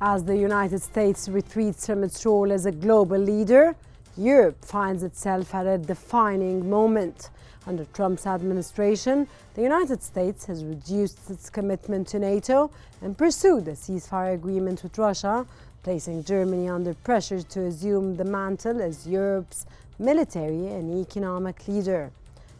As the United States retreats from its role as a global leader, Europe finds itself at a defining moment. Under Trump's administration, the United States has reduced its commitment to NATO and pursued a ceasefire agreement with Russia, placing Germany under pressure to assume the mantle as Europe's military and economic leader.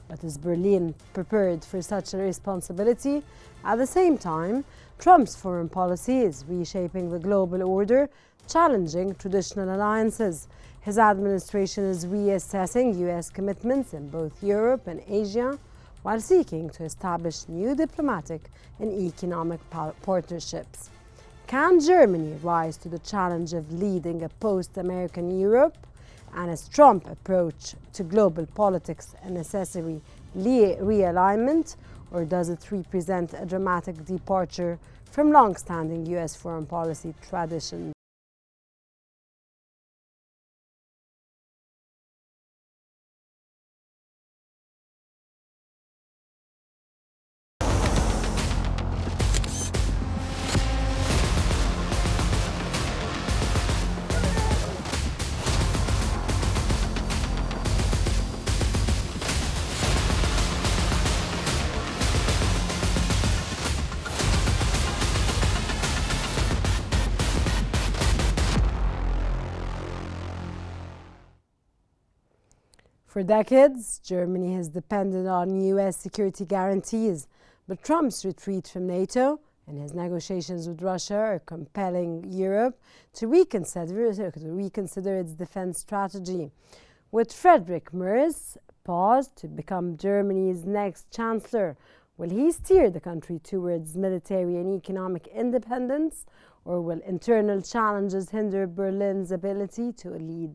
But is Berlin prepared for such a responsibility? At the same time, Trump's foreign policy is reshaping the global order, challenging traditional alliances. His administration is reassessing U.S. commitments in both Europe and Asia, while seeking to establish new diplomatic and economic partnerships. Can Germany rise to the challenge of leading a post-American Europe? And is Trump's approach to global politics a necessary realignment, or does it represent a dramatic departure from long-standing U.S. foreign policy traditions? For decades, Germany has depended on U.S. security guarantees, but Trump's retreat from NATO and his negotiations with Russia are compelling Europe to reconsider its defense strategy. With Friedrich Merz poised to become Germany's next chancellor, will he steer the country towards military and economic independence, or will internal challenges hinder Berlin's ability to lead?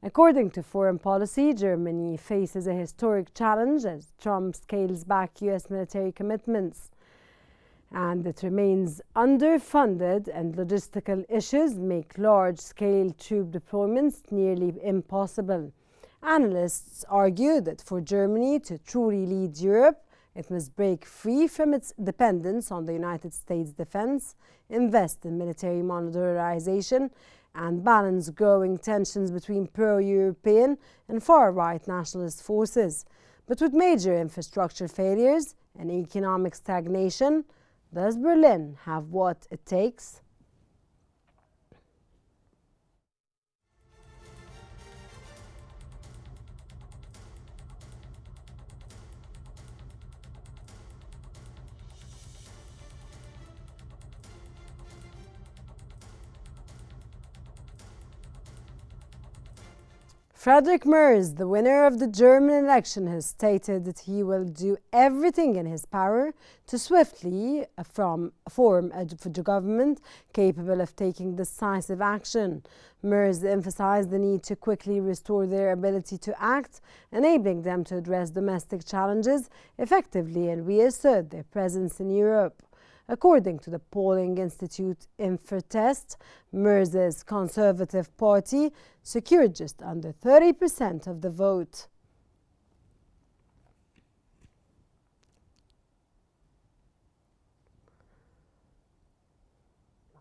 According to Foreign Policy, Germany faces a historic challenge as Trump scales back U.S. military commitments, and it remains underfunded, and logistical issues make large-scale troop deployments nearly impossible. Analysts argue that for Germany to truly lead Europe, it must break free from its dependence on the United States defense, invest in military modernization, and balance growing tensions between pro-European and far-right nationalist forces. But with major infrastructure failures and economic stagnation, does Berlin have what it takes? Friedrich Merz, the winner of the German election, has stated that he will do everything in his power to swiftly form a government capable of taking decisive action. Merz emphasized the need to quickly restore their ability to act, enabling them to address domestic challenges effectively and reassert their presence in Europe. According to the polling institute Infotest, Merz's Conservative Party secured just under 30% of the vote.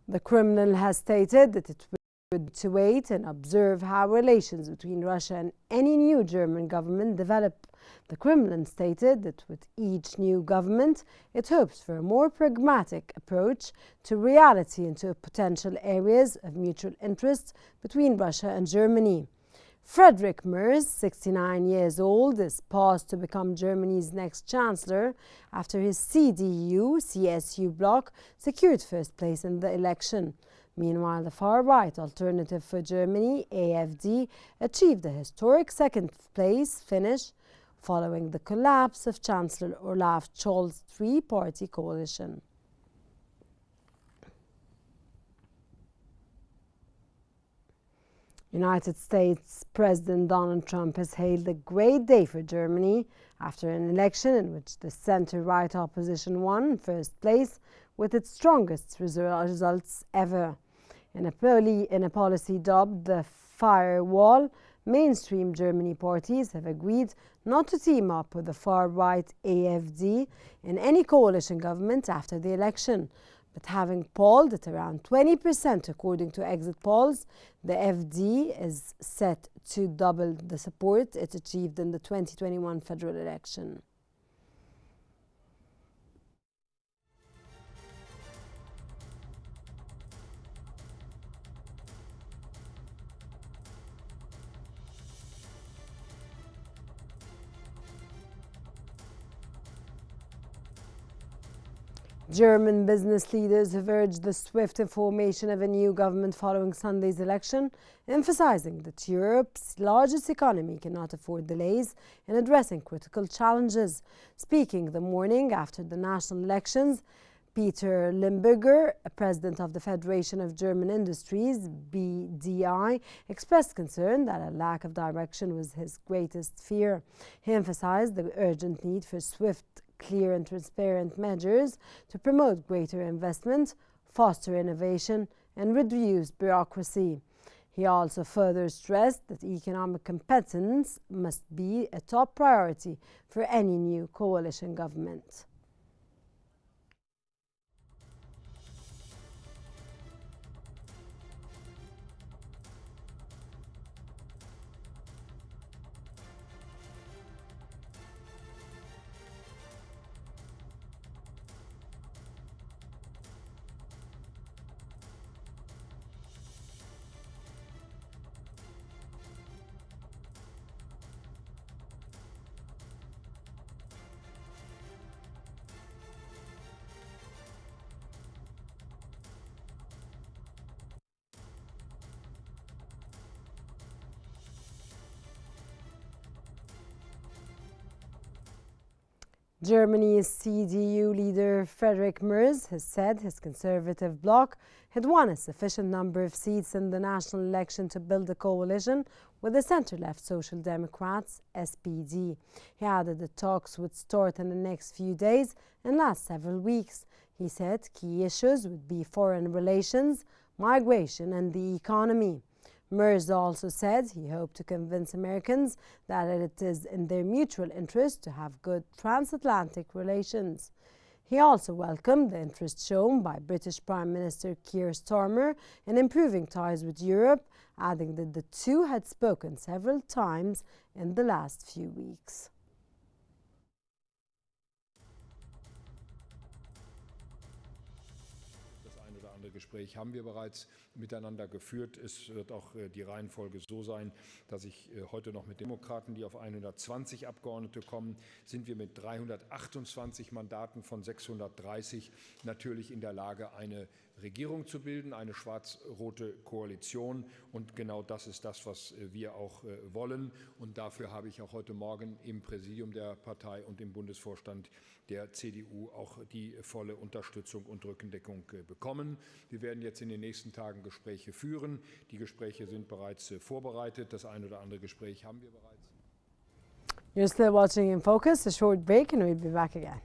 The Kremlin has stated that it would to wait and observe how relations between Russia and any new German government develop. The Kremlin stated that with each new government, it hopes for a more pragmatic approach to reality and to potential areas of mutual interest between Russia and Germany. Friedrich Merz, 69 years old, is poised to become Germany's next chancellor after his CDU-CSU bloc secured first place in the election. Meanwhile, the far-right Alternative for Germany, AfD, achieved a historic second-place finish following the collapse of Chancellor Olaf Scholz's three-party coalition. United States President Donald Trump has hailed a great day for Germany after an election in which the center-right opposition won first place with its strongest results ever. In a policy dubbed the Firewall, mainstream Germany parties have agreed not to team up with the far-right AfD in any coalition government after the election. But having polled at around 20% according to exit polls, the FD is set to double the support it achieved in the 2021 federal election. German business leaders have urged the swift formation of a new government following Sunday's election, emphasizing that Europe's largest economy cannot afford delays in addressing critical challenges. Speaking the morning after the national elections, Peter Limburger, president of the Federation of German Industries, BDI, expressed concern that a lack of direction was his greatest fear. He emphasized the urgent need for swift, clear and transparent measures to promote greater investment, foster innovation and reduce bureaucracy. He also further stressed that economic competence must be a top priority for any new coalition government. Germany's CDU leader Friedrich Merz has said his conservative bloc had won a sufficient number of seats in the national election to build a coalition with the centre-left Social Democrats, SPD. He added the talks would start in the next few days and last several weeks. He said key issues would be foreign relations, migration and the economy. Merz also said he hoped to convince Americans that it is in their mutual interest to have good transatlantic relations. He also welcomed the interest shown by British Prime Minister Keir Starmer in improving ties with Europe, adding that the two had spoken several times in the last few weeks. Gespräch haben wir bereits miteinander geführt. Es wird auch die Reihenfolge so sein, dass ich heute noch mit Demokraten, die auf 120 Abgeordnete kommen, sind wir mit 328 Mandaten von 630 natürlich in der Lage, eine Regierung zu bilden, eine schwarz-rote Koalition. Und genau das ist das, was wir auch wollen. Und dafür habe ich auch heute Morgen im Präsidium der Partei und im Bundesvorstand der CDU auch die volle Unterstützung und Rückendeckung bekommen. Wir werden jetzt in den nächsten Tagen Gespräche führen. Die Gespräche sind bereits vorbereitet. Das ein oder andere Gespräch haben wir bereits. You're still watching In Focus, a short break and we'll be back again.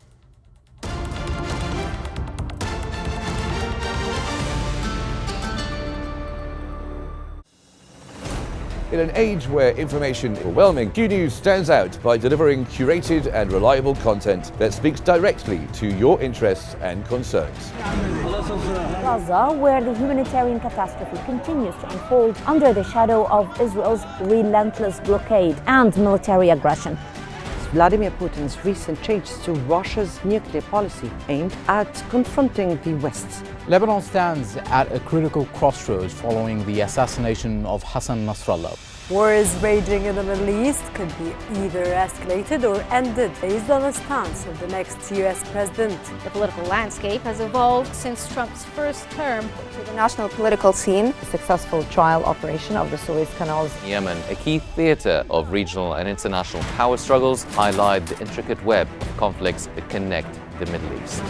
In an age where information is overwhelming, Qnews stands out by delivering curated and reliable content that speaks directly to your interests and concerns. Gaza, where the humanitarian catastrophe continues to unfold under the shadow of Israel's relentless blockade and military aggression. Vladimir Putin's recent changes to Russia's nuclear policy aimed at confronting the West. Lebanon stands at a critical crossroads following the assassination of Hassan Nasrallah. War is raging in the Middle East, could be either escalated or ended based on the stance of the next US president. The political landscape has evolved since Trump's first term. To the national political scene, the successful trial operation of the Suez Canals. Yemen, a key theatre of regional and international power struggles, highlight the intricate web of conflicts that connect the Middle East.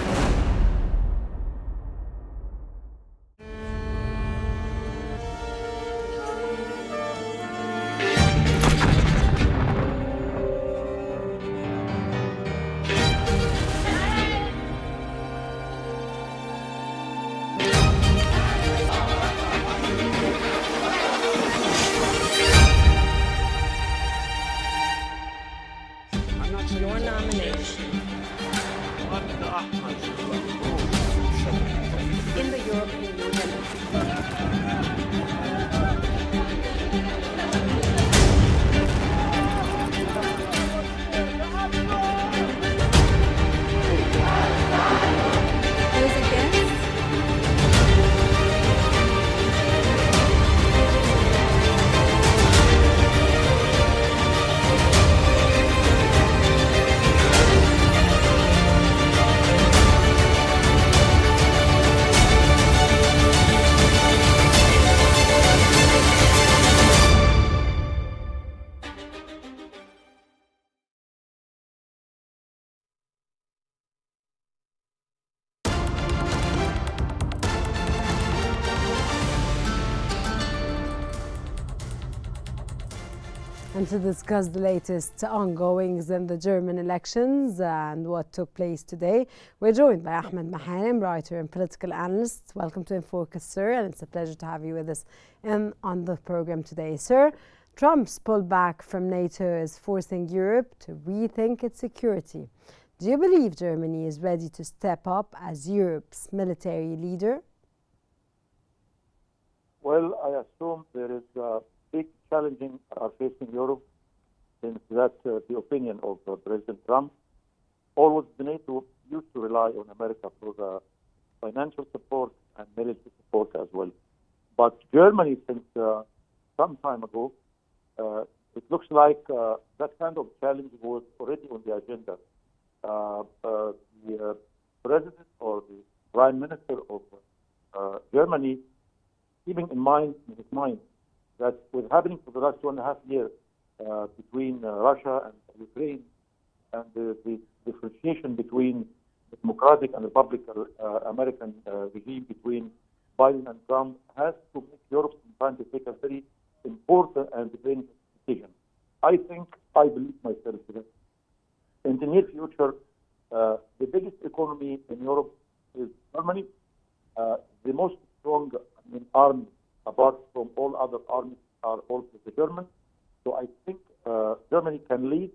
Your nomination. in the European Union. And to discuss the latest ongoings in the German elections and what took place today, we're joined by Ahmed Mahanim, writer and political analyst. Welcome to InFocus, sir, and it's a pleasure to have you with us on the program today. Sir, Trump's pullback from NATO is forcing Europe to rethink its security. Do you believe Germany is ready to step up as Europe's military leader? Well, I assume there is big challenges are facing Europe, since that's the opinion of President Trump. Always the NATO used to rely on America for the financial support and military support as well. But Germany, since some time ago, it looks like that kind of challenge was already on the agenda. The president or the prime minister of Germany, keeping in his mind that was happening for the last 2.5 years between Russia and Ukraine, and the differentiation between the Democratic and Republican American regime between Biden and Trump has to make Europe trying to take a very important and determined decision. I believe myself that in the near future, the biggest economy in Europe is Germany. The most strong army, apart from all other armies, are also the Germans. So I think Germany can lead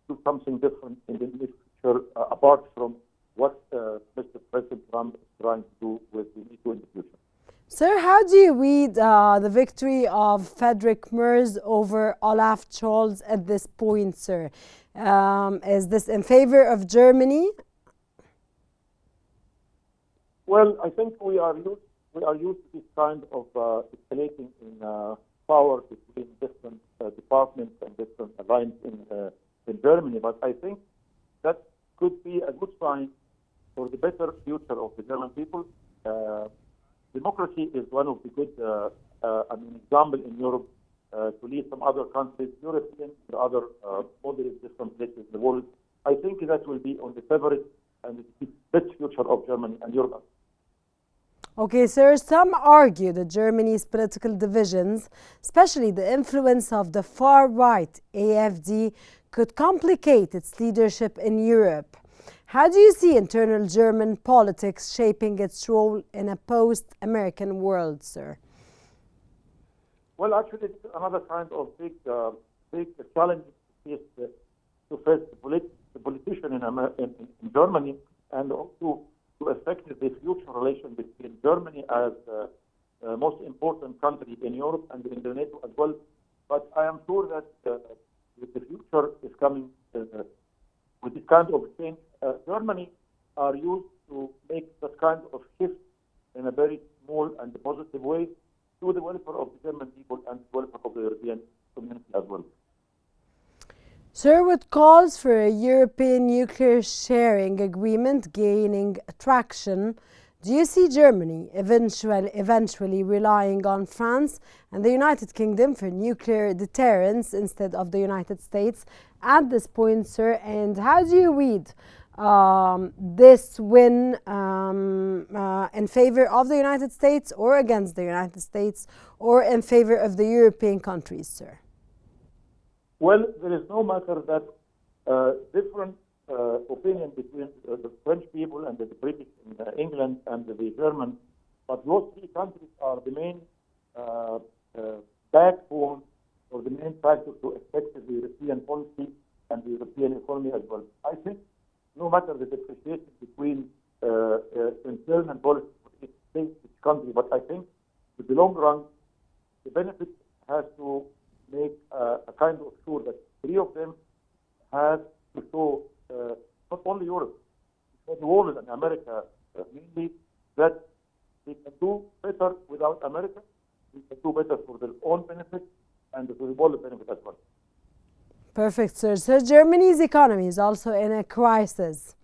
to something different in the near future, apart from what Mr. President Trump is trying to do with the NATO in the future. Sir, how do you read the victory of Friedrich Merz over Olaf Scholz at this point, sir? Is this in favor of Germany? Well, I think we are used to this kind of escalating in power between different departments and different alliances in Germany. But I think that could be a good sign for the better future of the German people. Democracy is one of the good example in Europe to lead some other countries, European and other moderate different places in the world. I think that will be on the favorite and the best future of Germany and Europe. Okay, sir, some argue that Germany's political divisions, especially the influence of the far-right AfD, could complicate its leadership in Europe. How do you see internal German politics shaping its role in a post-American world, sir? Well, actually, it's another kind of big challenge to face the politician in Germany, and also to affect the future relation between Germany as the most important country in Europe and in the NATO as well. But I am sure that the future is coming with this kind of change. Germany are used to make that kind of shift in a very small and positive way to the welfare of the German people and the welfare of the European community as well. Sir, with calls for a European nuclear sharing agreement gaining traction, do you see Germany eventually relying on France and the United Kingdom for nuclear deterrence instead of the United States at this point, sir? And how do you read this win in favor of the United States or against the United States or in favor of the European countries, sir? Well, there is no matter that different opinion between the French people and the British in England and the German, but those three countries are the main backbone or the main factor to affect the European policy and the European economy as well. I think no matter the differentiation between internal policy country. But I think in the long run, the benefit has to make a kind of sure that three of them have to show not only Europe, but the world and America mainly, that they can do better without America. They can do better for their own benefit and for the world benefit as well. Perfect, sir. So Germany's economy is also in a crisis.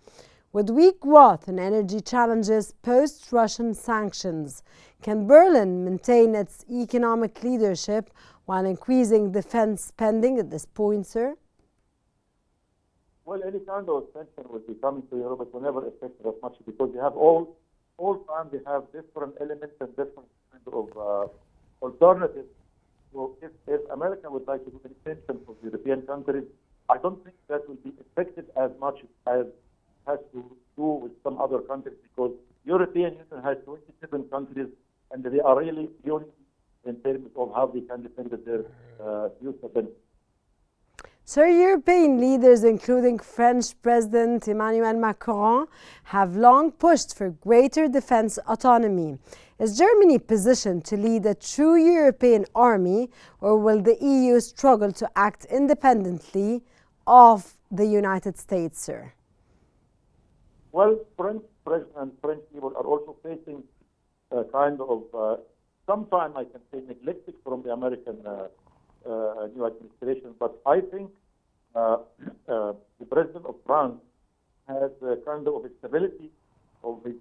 With weak growth and energy challenges post-Russian sanctions, can Berlin maintain its economic leadership while increasing defense spending at this point, sir? Well, any kind of tension will be coming to Europe. It will never affect us much because they have all time they have different elements and different kind of alternatives. So if America would like to do an extension for the European countries, I don't think that will be affected as much as has to do with some other countries, because European Union has 27 countries and they are really unique in terms of how they can defend their future benefits. So European leaders, including French President Emmanuel Macron, have long pushed for greater defense autonomy. Is Germany positioned to lead a true European army, or will the EU struggle to act independently of the United States, sir? Well, French president and French people are also facing a kind of, sometime I can say, neglected from the American new administration. But I think the president of France has a kind of a stability of his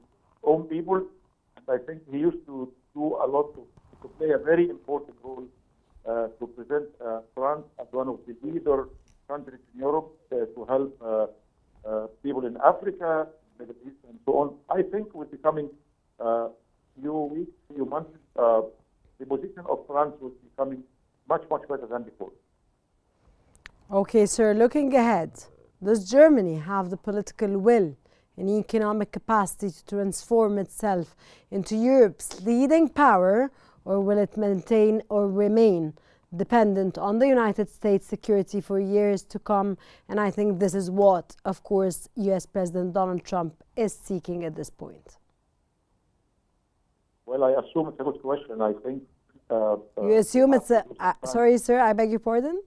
own people. And I think he used to do a lot to play a very important role to present France as one of the leader countries in Europe to help people in Africa, Middle East, and so on. I think with the coming few weeks, few months, the position of France will be becoming much, much better than before. Okay, sir, looking ahead, does Germany have the political will and economic capacity to transform itself into Europe's leading power, or will it maintain or remain dependent on the United States security for years to come? And I think this is what, of course, US President Donald Trump is seeking at this point. Well, I assume it's a good question. I think... you assume it's a... sorry, sir, I beg your pardon?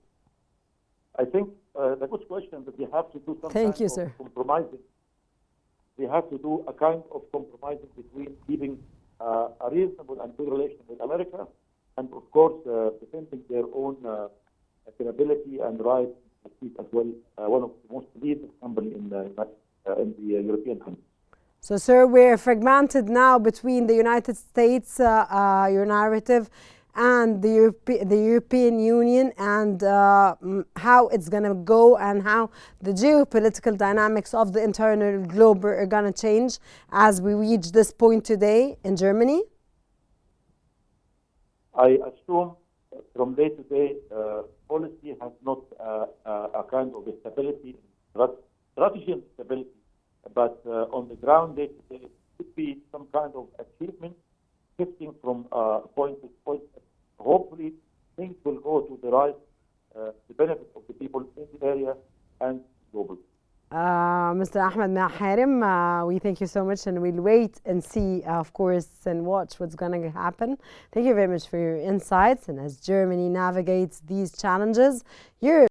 I think the good question that you have to do some Thank you, kind sir. of compromising. We have to do a kind of compromising between keeping a reasonable and good relation with America, and of course defending their own capability and rights as well. One of the most leading companies in the European countries. So, sir, we're fragmented now between the United States, your narrative, and the European Union, and how it's going to go and how the geopolitical dynamics of the internal globe are going to change as we reach this point today in Germany? I assume from day to day, policy has not a kind of a stability, strategy and stability, but on the ground day to day, it could be some kind of achievement, shifting from point to point. Hopefully, things will go to the right, the benefit of the people in the area and globally. Mr. Ahmed Maharim, we thank you so much, and we'll wait and see, of course, and watch what's going to happen. Thank you very much for your insights. And as Germany navigates these challenges, Europe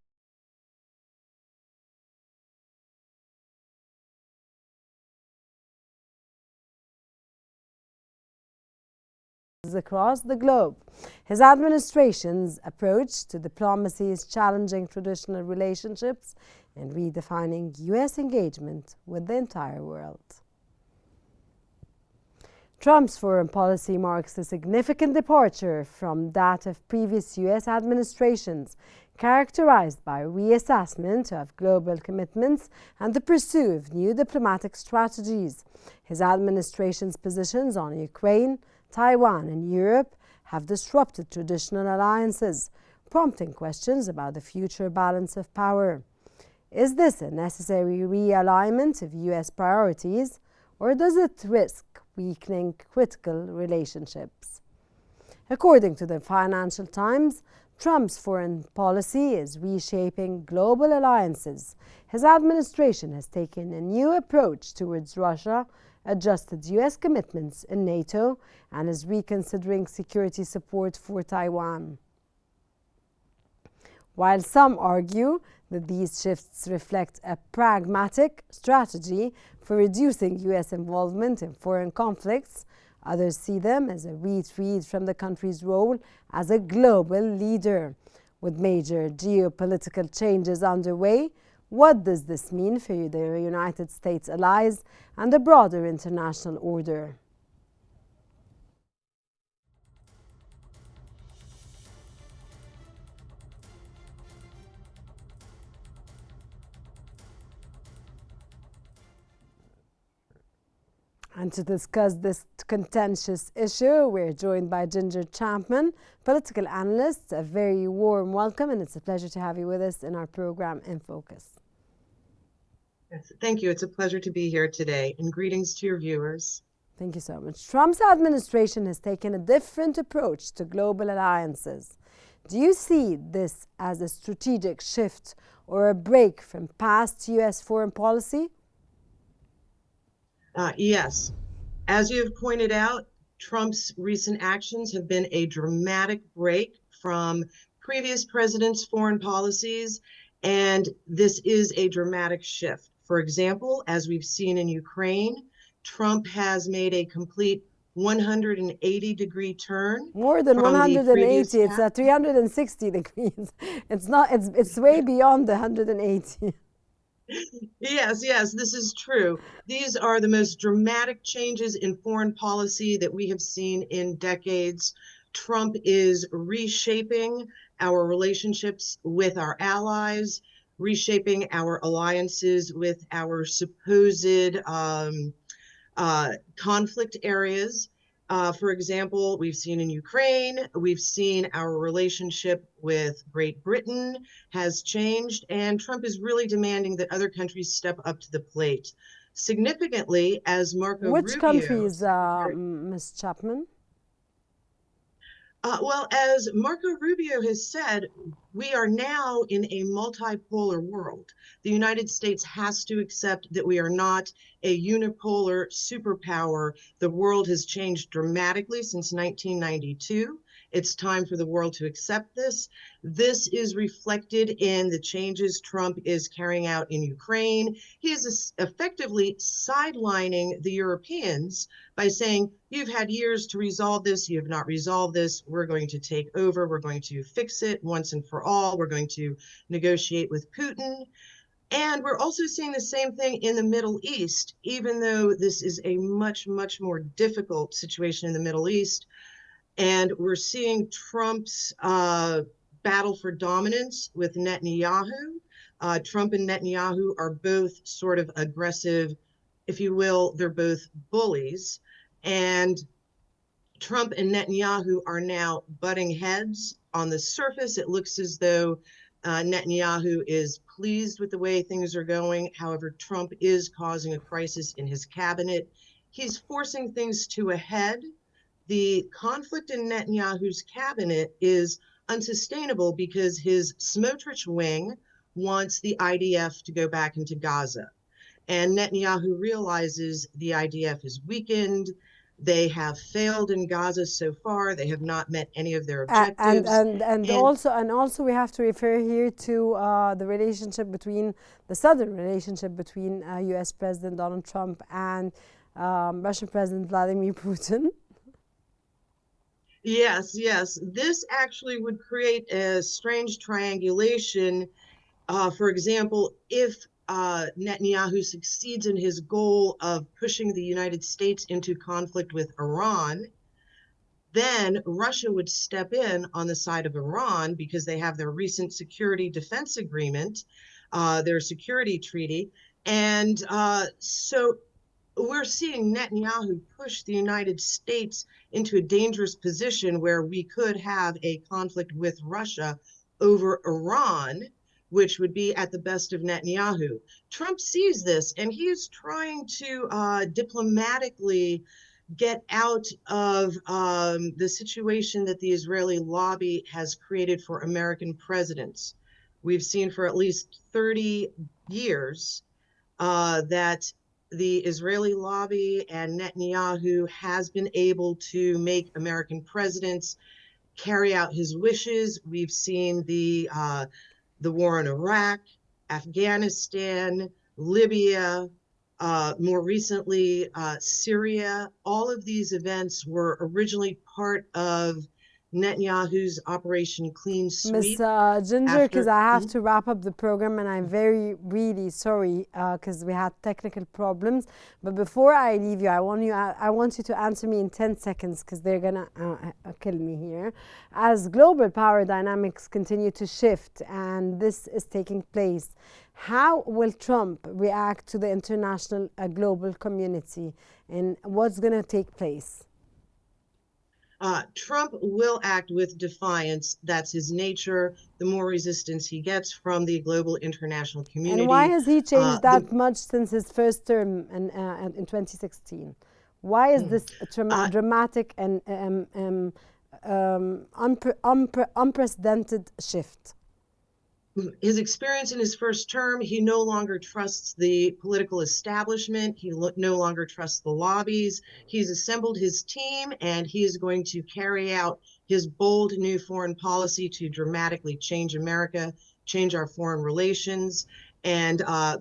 across the globe. His administration's approach to diplomacy is challenging traditional relationships and redefining US engagement with the entire world. Trump's foreign policy marks a significant departure from that of previous US administrations, characterized by reassessment of global commitments and the pursuit of new diplomatic strategies. His administration's positions on Ukraine, Taiwan, and Europe have disrupted traditional alliances, prompting questions about the future balance of power. Is this a necessary realignment of US priorities, or does it risk weakening critical relationships? According to the Financial Times, Trump's foreign policy is reshaping global alliances. His administration has taken a new approach towards Russia adjusted US commitments in NATO and is reconsidering security support for Taiwan. While some argue that these shifts reflect a pragmatic strategy for reducing US involvement in foreign conflicts, others see them as a retreat from the country's role as a global leader. With major geopolitical changes underway, what does this mean for the United States allies and the broader international order? And to discuss this contentious issue, we're joined by Ginger Chapman, political analyst. A very warm welcome, and it's a pleasure to have you with us in our program In Focus. Yes, thank you. It's a pleasure to be here today, and greetings to your viewers. Thank you so much. Trump's administration has taken a different approach to global alliances. Do you see this as a strategic shift or a break from past U.S. foreign policy? Yes. As you have pointed out, Trump's recent actions have been a dramatic break from previous presidents' foreign policies, and this is a dramatic shift. For example, as we've seen in Ukraine, Trump has made a complete 180-degree turn. More than 180, it's 360 degrees. It's way beyond the 180. Yes, this is true. These are the most dramatic changes in foreign policy that we have seen in decades. Trump is reshaping our relationships with our allies, reshaping our alliances with our supposed conflict areas. For example, we've seen in Ukraine, we've seen our relationship with Great Britain has changed, and Trump is really demanding that other countries step up to the plate. Significantly, as Marco Rubio... Which countries, Ms. Chapman? Well, as Marco Rubio has said, we are now in a multipolar world. The United States has to accept that we are not a unipolar superpower. The world has changed dramatically since 1992. It's time for the world to accept this. This is reflected in the changes Trump is carrying out in Ukraine. He is effectively sidelining the Europeans by saying, you've had years to resolve this, you have not resolved this, we're going to take over, we're going to fix it once and for all, we're going to negotiate with Putin. And we're also seeing the same thing in the Middle East, even though this is a much, much more difficult situation in the Middle East. And we're seeing Trump's battle for dominance with Netanyahu. Trump and Netanyahu are both sort of aggressive, if you will, they're both bullies. And Trump and Netanyahu are now butting heads. On the surface, it looks as though Netanyahu is pleased with the way things are going. However, Trump is causing a crisis in his cabinet. He's forcing things to a head. The conflict in Netanyahu's cabinet is unsustainable because his Smotrich wing wants the IDF to go back into Gaza. And Netanyahu realizes the IDF is weakened. They have failed in Gaza so far. They have not met any of their objectives. And also we have to refer here to the relationship between the southern relationship between U.S. President Donald Trump and Russian President Vladimir Putin. Yes. This actually would create a strange triangulation. For example, if Netanyahu succeeds in his goal of pushing the United States into conflict with Iran, then Russia would step in on the side of Iran because they have their recent security defense agreement, their security treaty. And so we're seeing Netanyahu push the United States into a dangerous position where we could have a conflict with Russia over Iran, which would be at the best of Netanyahu. Trump sees this, and he is trying to diplomatically get out of the situation that the Israeli lobby has created for American presidents. We've seen for at least 30 years that the Israeli lobby and Netanyahu has been able to make American presidents carry out his wishes. We've seen the war in Iraq, Afghanistan, Libya, more recently Syria. All of these events were originally part of Netanyahu's Operation Clean Sweep. Ms. Ginger, because I have to wrap up the program, and I'm really sorry because we had technical problems. But before I leave you, I want you to answer me in 10 seconds because they're gonna kill me here. As global power dynamics continue to shift, and this is taking place, how will Trump react to the international global community, and what's gonna take place? Trump will act with defiance. That's his nature. The more resistance he gets from the global international community. And why has he changed that much since his first term in 2016? Why is this dramatic and unprecedented shift? His experience in his first term, he no longer trusts the political establishment. He no longer trusts the lobbies. He's assembled his team, and he is going to carry out his bold new foreign policy to dramatically change America, change our foreign relations. And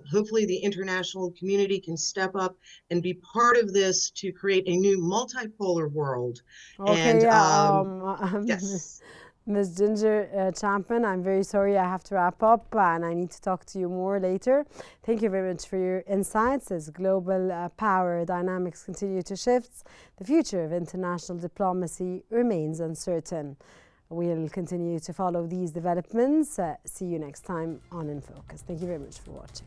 hopefully the international community can step up and be part of this to create a new multipolar world. Okay, and yes. Ms. Ginger Champion, I'm very sorry I have to wrap up and I need to talk to you more later. Thank you very much for your insights. As global power dynamics continue to shift, the future of international diplomacy remains uncertain. We'll continue to follow these developments. See you next time on In Focus. Thank you very much for watching.